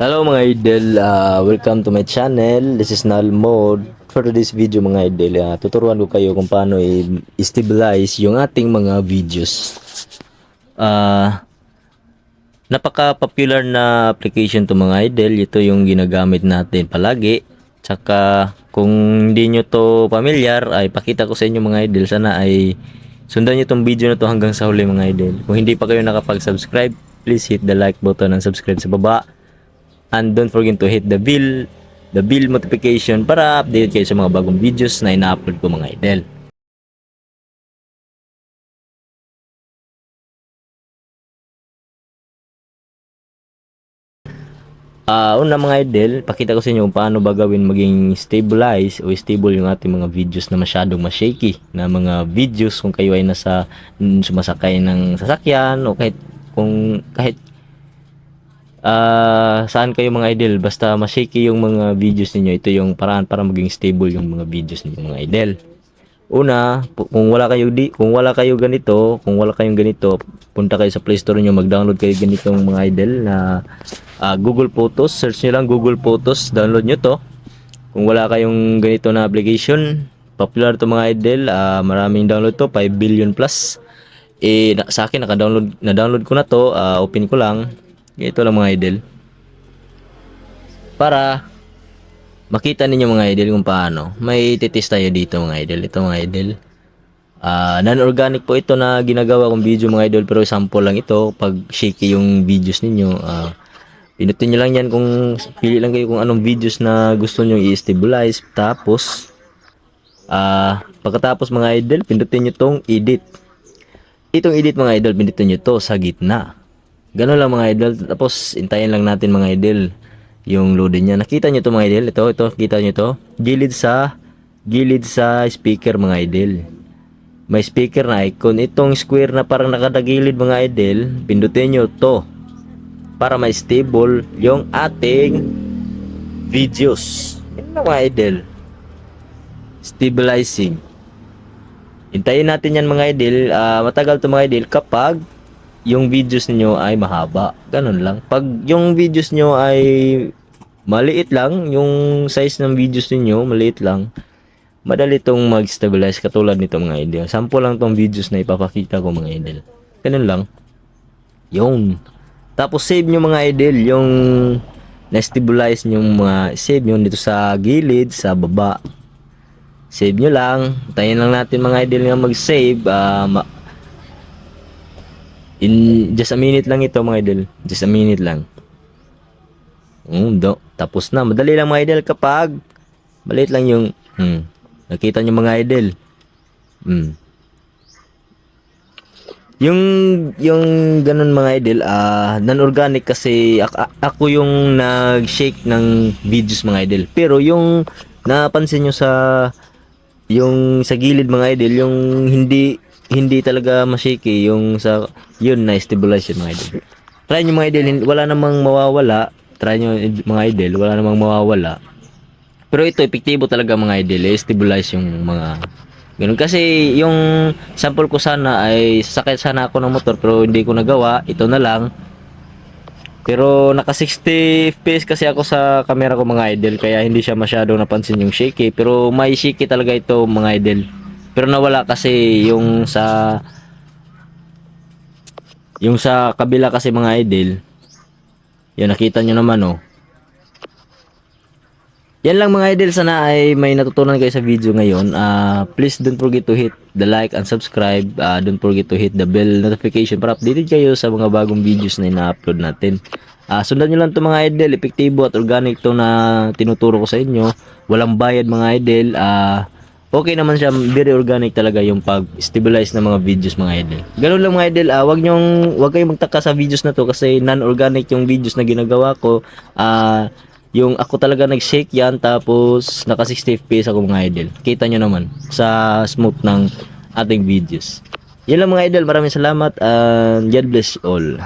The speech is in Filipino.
Hello mga idol, welcome to my channel. This is Nal Mode. For this video mga idol, tuturuan ko kayo kung paano i-stabilize yung ating mga videos. Napaka-popular na application to mga idol. Ito yung ginagamit natin palagi. Tsaka kung hindi nyo to familiar, ay pakita ko sa inyo mga idol. Sana ay sundan nyo tong video na to hanggang sa huli mga idol. Kung hindi pa kayo nakapag-subscribe, please hit the like button and subscribe sa baba. And don't forget to hit the bell notification para update kayo sa mga bagong videos na ina-upload ko mga idol. Una mga idol, pakita ko sa inyo kung paano ba gawin maging stabilize o stable yung ating mga videos na masyadong ma-shaky na mga videos kung kayo ay sumasakay ng sasakyan o kahit saan kayo mga idol, basta ma-shaky yung mga videos niyo. Ito yung paraan para maging stable yung mga videos niyo mga idol. Una, kung wala kayong ganito, punta kayo sa Play Store niyo, mag-download kayo ganitong mga idol na Google Photos. Search niyo lang Google Photos, download niyo to. Kung wala kayong ganito na application, popular to mga idol, maraming download to, 5 billion plus. Sa akin na-download ko na to, open ko lang. Ito lang mga idol. Para makita ninyo mga idol kung paano. May titest tayo dito mga idol. Ito mga idol. Non-organic po ito na ginagawa kong video mga idol. Pero sample lang ito. Pag shaky yung videos ninyo. Pinutin nyo lang yan kung pili lang kayo kung anong videos na gusto nyo i-stabilize. Tapos pagkatapos mga idol, pindutin nyo tong edit. Itong edit mga idol, pindutin nyo to sa gitna. Ganun lang mga idol. Tapos intayin lang natin mga idol yung loading niya. Nakita nyo to mga idol. Ito, kita nyo to. Gilid sa speaker mga idol. May speaker na icon. Itong square na parang nakadagilid mga idol, pindutin nyo to para may stable yung ating videos. Yan lang mga idol. Stabilizing. Hintayin natin yan mga idol. Matagal to mga idol kapag yung videos niyo ay mahaba. Ganun lang. Pag yung videos niyo ay maliit lang, yung size ng videos niyo maliit lang, madali tong mag-stabilize katulad nito mga idol. Sample lang tong videos na ipapakita ko mga idol. Ganun lang. Yung tapos save nyo mga idol yung na-stabilize nyo save nyo dito sa gilid, sa baba. Save nyo lang. Tayin lang natin mga idol nga mag-save. In just a minute lang ito mga idol. Just a minute lang. Tapos na. Madali lang mga idol kapag maliit lang yung nakita nyo mga idol. Yung ganun mga idol, non-organic kasi ako yung nag-shake ng videos mga idol. Pero yung napansin nyo yung sa gilid mga idol, yung hindi talaga ma-shaky, yung yun na stabilize yun mga idol. Try nyo mga idol, wala namang mawawala. Try nyo mga idol, wala namang mawawala. Pero ito epektibo talaga mga idol, stabilize yung mga ganun. Kasi yung sample ko sana ay sasakay sana ako ng motor pero hindi ko nagawa. Ito na lang. Pero naka 60 fps kasi ako sa camera ko mga idol, kaya hindi siya masyadong napansin yung shaky. Pero may shaky talaga ito mga idol. Pero nawala kasi yung sa kabila kasi mga idol. Yan, nakita nyo naman oh. Yan lang mga idol, sana ay may natutunan kayo sa video ngayon. Please don't forget to hit the like and subscribe. Don't forget to hit the bell notification para updated kayo sa mga bagong videos na ina-upload natin. Sundan nyo lang to mga idol, epektibo at organic to na tinuturo ko sa inyo. Walang bayad mga idol. Okay naman siya, very organic talaga yung pag-stabilize ng mga videos mga idol. Ganun lang mga idol, wag kayong magtaka sa videos na to kasi non-organic yung videos na ginagawa ko. Yung ako talaga nag-shake yan, tapos naka 60 fps ako mga idol. Kita nyo naman sa smooth ng ating videos. Yan lang mga idol, maraming salamat and God bless all.